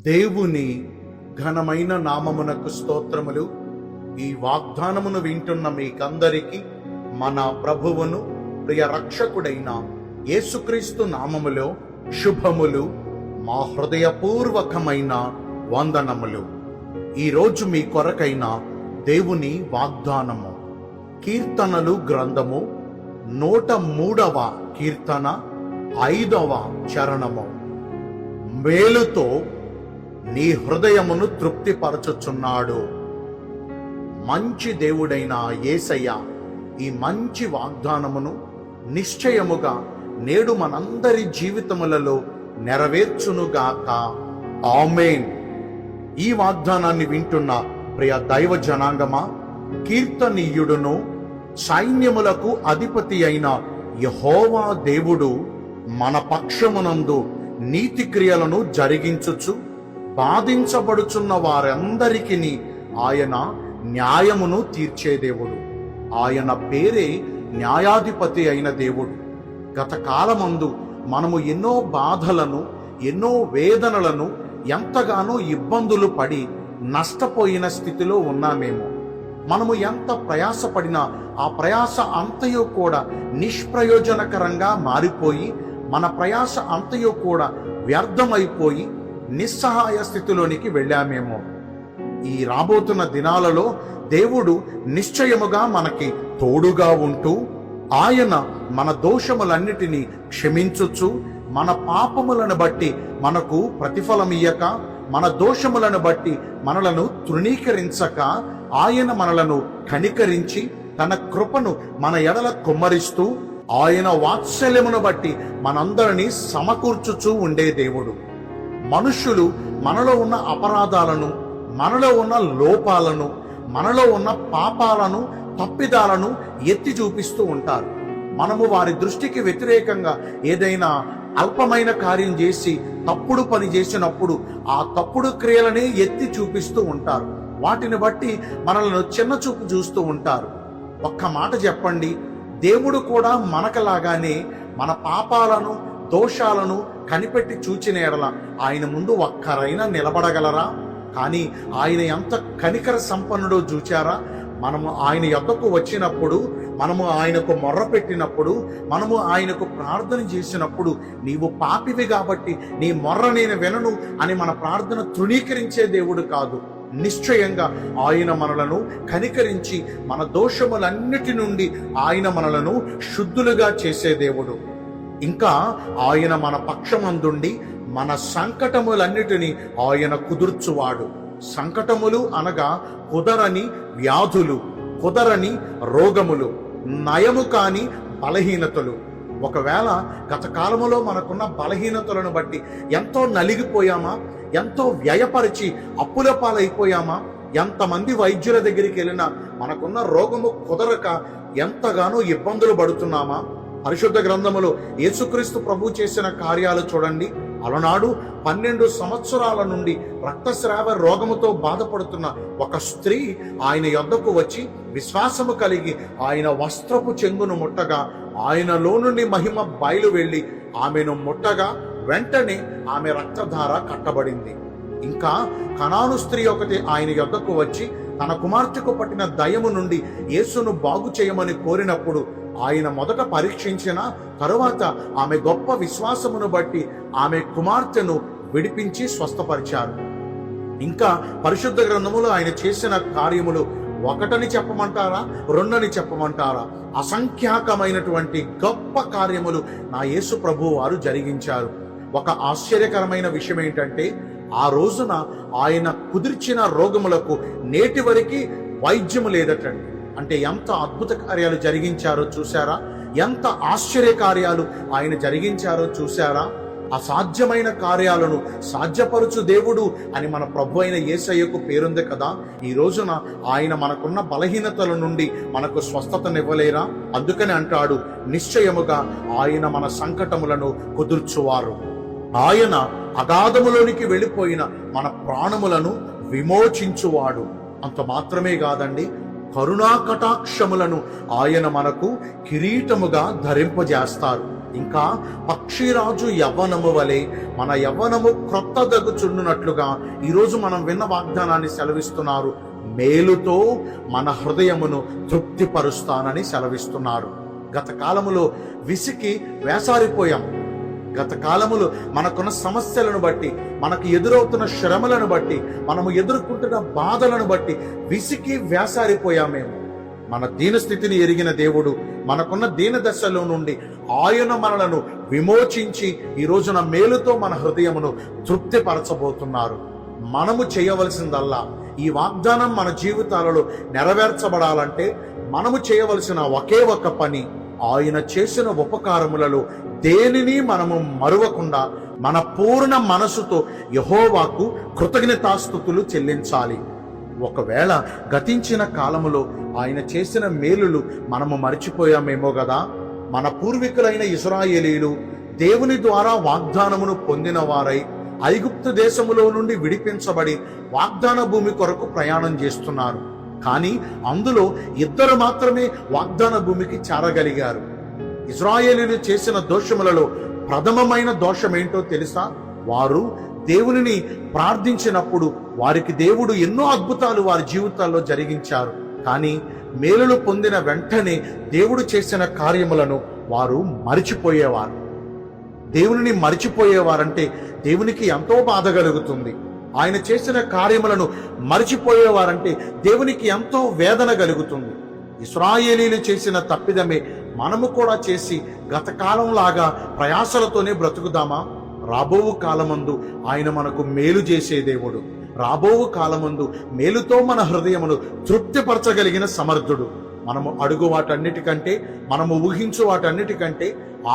దేవుని ఘనమైన నామమునకు స్తోత్రములు. ఈ వాగ్దానమును వింటున్న మీకందరికీ మన ప్రభువును ప్రియ రక్షకుడైన యేసుక్రీస్తు నామములో శుభములు, మా హృదయపూర్వకమైన వందనములు. ఈరోజు మీ కొరకైన దేవుని వాగ్దానము కీర్తనలు గ్రంథము 103వ కీర్తన 5వ చరణము. మేలుతో నీ హృదయమును తృప్తిపరచుచున్నాడు. మంచి దేవుడైన యేసయ్య ఈ మంచి వాగ్దానమును నిశ్చయముగా నేడు మనందరి జీవితములలో నెరవేర్చునుగాక. ఆమేన్. ఈ వాగ్దానాన్ని వింటున్న ప్రియ దైవ జనాంగమా, కీర్తనీయుడును సైన్యములకు అధిపతి అయిన యెహోవా దేవుడు మన పక్షమునందు నీతి క్రియలను జరిగించుచు బాధించబడుచున్న వారందరికీ ఆయన న్యాయమును తీర్చే దేవుడు. ఆయన పేరే న్యాయాధిపతి అయిన దేవుడు. గత కాలమందు మనము ఎన్నో బాధలను, ఎన్నో వేదనలను, ఎంతగానో ఇబ్బందులు పడి నష్టపోయిన స్థితిలో ఉన్నామేమో. మనము ఎంత ప్రయాసపడినా ఆ ప్రయాస అంతయు కూడా నిష్ప్రయోజనకరంగా మారిపోయి, మన ప్రయాస అంతయు కూడా వ్యర్థమైపోయి నిస్సహాయ స్థితిలోనికి వెళ్ళామేమో. ఈ రాబోతున్న దినాలలో దేవుడు నిశ్చయముగా మనకి తోడుగా ఉంటూ, ఆయన మన దోషములన్నిటినీ క్షమించుచు, మన పాపములను బట్టి మనకు ప్రతిఫలమియ్యక, మన దోషములను బట్టి మనలను తృణీకరించక, ఆయన మనలను కనికరించి తన కృపను మన ఎడల కుమ్మరిస్తూ, ఆయన వాత్సల్యమును బట్టి మనందరినీ సమకూర్చుచూ ఉండే దేవుడు. మనుష్యులు మనలో ఉన్న అపరాధాలను, మనలో ఉన్న లోపాలను, మనలో ఉన్న పాపాలను, తప్పిదాలను ఎత్తి చూపిస్తూ ఉంటారు. మనము వారి దృష్టికి వ్యతిరేకంగా ఏదైనా అల్పమైన కార్యం చేసి తప్పుడు పని చేసినప్పుడు ఆ తప్పుడు క్రియలనే ఎత్తి చూపిస్తూ ఉంటారు. వాటిని బట్టి మనలను చిన్న చూపు చూస్తూ ఉంటారు. ఒక్క మాట చెప్పండి, దేవుడు కూడా మనకలాగానే మన పాపాలను, దోషాలను కనిపెట్టి చూచిన ఎడల ఆయన ముందు ఒక్కరైనా నిలబడగలరా? కానీ ఆయన ఎంత కనికర సంపన్నుడో చూచారా? మనము ఆయన యొద్దకు వచ్చినప్పుడు, మనము ఆయనకు మొర్ర పెట్టినప్పుడు, మనము ఆయనకు ప్రార్థన చేసినప్పుడు, నీవు పాపివి కాబట్టి నీ మొర్ర నేను వినను అని మన ప్రార్థన తృణీకరించే దేవుడు కాదు. నిశ్చయంగా ఆయన మనలను కనికరించి మన దోషములన్నిటి నుండి ఆయన మనలను శుద్ధులుగా చేసే దేవుడు. ఇంకా ఆయన మన పక్షమందుండి మన సంకటములన్నిటినీ ఆయన కుదుర్చువాడు. సంకటములు అనగా కుదరని వ్యాధులు, కుదరని రోగములు, నయము కాని బలహీనతలు. ఒకవేళ గత కాలములో మనకున్న బలహీనతలను బట్టి ఎంతో నలిగిపోయామా, ఎంతో వ్యయపరిచి అప్పుల పాలైపోయామా, ఎంతమంది వైద్యుల దగ్గరికి వెళ్ళినా మనకున్న రోగము కుదరక ఎంతగానో ఇబ్బందులు పడుతున్నామా? పరిశుద్ధ గ్రంథములో యేసుక్రీస్తు ప్రభు చేసిన కార్యాలు చూడండి. అలనాడు 12 సంవత్సరాల నుండి రక్తస్రావ రోగముతో బాధపడుతున్న ఒక స్త్రీ ఆయన యొద్దకు వచ్చి విశ్వాసము కలిగి ఆయన వస్త్రపు చెంగును ముట్టగా ఆయనలో నుండి మహిమ బయలు వెళ్ళి ఆమెను ముట్టగా వెంటనే ఆమె రక్తధార కట్టబడింది. ఇంకా కనాను స్త్రీ ఒకటి ఆయన యొద్దకు వచ్చి తన కుమార్తెకు పట్టిన దయము నుండి యేసును బాగు చేయమని కోరినప్పుడు ఆయన మొదట పరీక్షించిన తరువాత ఆమె గొప్ప విశ్వాసమును బట్టి ఆమె కుమార్తెను విడిపించి స్వస్థపరిచారు. ఇంకా పరిశుద్ధ గ్రంథములో ఆయన చేసిన కార్యములు ఒకటని చెప్పమంటారా, రెండని చెప్పమంటారా? అసంఖ్యాకమైనటువంటి గొప్ప కార్యములు నా యేసు ప్రభు వారు జరిగించారు. ఒక ఆశ్చర్యకరమైన విషయం ఏంటంటే, ఆ రోజున ఆయన కుదిర్చిన రోగములకు నేటి వరకు వైద్యము లేదటండి. అంటే ఎంత అద్భుత కార్యాలు జరిగించారో చూసారా? ఎంత ఆశ్చర్య కార్యాలు ఆయన జరిగించారో చూసారా? అసాధ్యమైన కార్యాలను సాధ్యపరుచు దేవుడు అని మన ప్రభు అయిన యేసయ్యకు పేరుంది కదా. ఈ రోజున ఆయన మనకున్న బలహీనతల నుండి మనకు స్వస్థతనివ్వలేరా? అందుకని అంటాడు, నిశ్చయముగా ఆయన మన సంకటములను కుదుర్చువారు. ఆయన అగాధములోనికి వెళ్ళిపోయిన మన ప్రాణములను విమోచించువాడు. అంత మాత్రమే కాదండి, కరుణా కటాక్షములను ఆయన మనకు కిరీటముగా ధరింపజేస్తారు. ఇంకా పక్షిరాజు యవ్వనము వలె మన యవ్వనము క్రొత్త దగుచుండునట్లుగా ఈరోజు మనం విన్న వాగ్దానాన్ని సెలవిస్తున్నారు. మేలుతో మన హృదయమును తృప్తిపరుస్తానని సెలవిస్తున్నారు. గత కాలములో విసికి వేసారిపోయాం. గత కాలములో మనకున్న సమస్యలను బట్టి, మనకు ఎదురవుతున్న శ్రమలను బట్టి, మనము ఎదుర్కొంటున్న బాధలను బట్టి విసికి వేసారిపోయామేమో. మన దీనస్థితిని ఎరిగిన దేవుడు మనకున్న దీన దశలో నుండి ఆయన మనలను విమోచించి ఈ రోజున మేలుతో మన హృదయమును తృప్తిపరచబోతున్నారు. మనము చేయవలసిందల్లా, ఈ వాగ్దానం మన జీవితాలలో నెరవేర్చబడాలంటే మనము చేయవలసిన ఒకే ఒక పని, ఆయన చేసిన ఉపకారములలో దేనిని మనము మరువకుండా మన పూర్ణ మనసుతో యెహోవాకు కృతజ్ఞతాస్తుతులు చెల్లించాలి. ఒకవేళ గతించిన కాలములో ఆయన చేసిన మేలులు మనము మర్చిపోయామేమో కదా. మన పూర్వీకులైన ఇశ్రాయేలీయులు దేవుని ద్వారా వాగ్దానమును పొందిన వారై ఐగుప్తు దేశములో నుండి విడిపించబడి వాగ్దాన భూమి కొరకు ప్రయాణం చేస్తున్నారు. కానీ అందులో 2 మాత్రమే వాగ్దాన భూమికి చేరగలిగారు. ఇశ్రాయేలీయులు చేసిన దోషములలో ప్రథమమైన దోషం ఏంటో తెలుసా? వారు దేవునిని ప్రార్థించినప్పుడు వారికి దేవుడు ఎన్నో అద్భుతాలు వారి జీవితాల్లో జరిగించారు. కానీ మేలులు పొందిన వెంటనే దేవుడు చేసిన కార్యములను వారు మరిచిపోయేవారు. దేవునిని మరిచిపోయేవారంటే దేవునికి ఎంతో బాధ కలుగుతుంది. ఆయన చేసిన కార్యములను మరిచిపోయేవారంటే దేవునికి ఎంతో వేదన కలుగుతుంది. ఇశ్రాయేలీయులు చేసిన తప్పిదమే మనము కూడా చేసి గత కాలంలాగా ప్రయాసలతోనే బ్రతుకుదామా? రాబో కాలమందు ఆయన మనకు మేలు చేసే దేవుడు. రాబో కాలమందు మేలుతో మన హృదయమును తృప్తిపరచగలిగిన సమర్థుడు. మనము అడుగు వాటన్నిటికంటే, మనము ఊహించు వాటన్నిటికంటే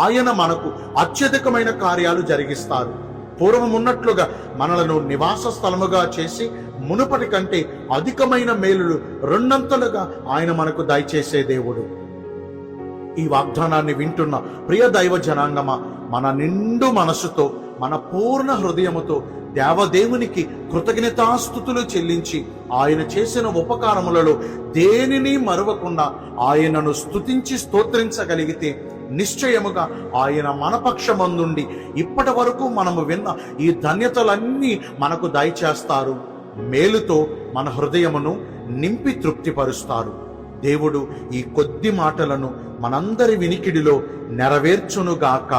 ఆయన మనకు అత్యధికమైన కార్యాలు జరిగిస్తారు. పూర్వమున్నట్లుగా మనలను నివాస స్థలముగా చేసి మునుపటి కంటే అధికమైన మేలులు 2 ఆయన మనకు దయచేసే దేవుడు. ఈ వాగ్దానాన్ని వింటున్న ప్రియ దైవ జనాంగమా, మన నిండు మనసుతో, మన పూర్ణ హృదయముతో దేవదేవునికి కృతజ్ఞతాస్తుతులు చెల్లించి ఆయన చేసిన ఉపకారములలో దేనిని మరువకుండా ఆయనను స్తుతించి స్తోత్రించగలిగితే నిశ్చయముగా ఆయన మన పక్షమందుండి ఇప్పటి వరకు మనము విన్న ఈ ధన్యతలన్నీ మనకు దయచేస్తారు. మేలుతో మన హృదయమును నింపి తృప్తిపరుస్తారు. దేవుడు ఈ కొద్ది మాటలను మనందరి వినికిడిలో నెరవేర్చునుగాక.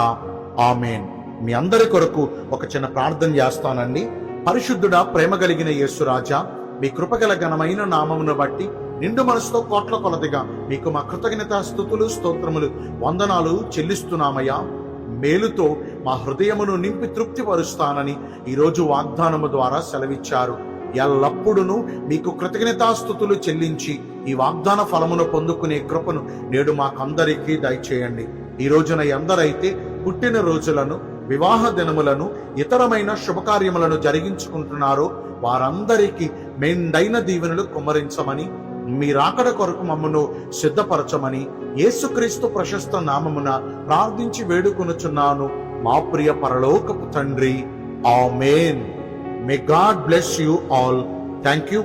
ఆమేన్. మీ అందరి కొరకు ఒక చిన్న ప్రార్థన చేస్తానండి. పరిశుద్ధుడా, ప్రేమ కలిగిన యేసురాజా, మీ కృపగల ఘనమైన నామమును బట్టి నిండు మనసుతో కోట్ల కొలదిగా మీకు మా కృతజ్ఞత స్తుతులు స్తోత్రములు వందనాలు చెల్లిస్తున్నామయ్యా. మేలుతో మా హృదయమును నింపి తృప్తిపరుస్తానని ఈరోజు వాగ్దానము ద్వారా సెలవిచ్చారు. ఎల్లప్పుడూ మీకు కృతజ్ఞతాస్తుతులు చెల్లించి ఈ వాగ్దాన ఫలమును పొందుకునే కృపను నేడు మాకందరికీ దయచేయండి. ఈ రోజున ఎందరైతే పుట్టిన రోజులను, వివాహ దినములను, ఇతరమైన శుభకార్యములను జరిగించుకుంటున్నారో వారందరికీ మెండైన దీవెనలు కుమ్మరించమని, మీ రాకడ కొరకు మమ్మను సిద్ధపరచమని యేసుక్రీస్తు ప్రశస్త నామమున ప్రార్థించి వేడుకొనుచున్నాను మా ప్రియ పరలోకపు తండ్రి. ఆమేన్. May God bless you all. Thank you.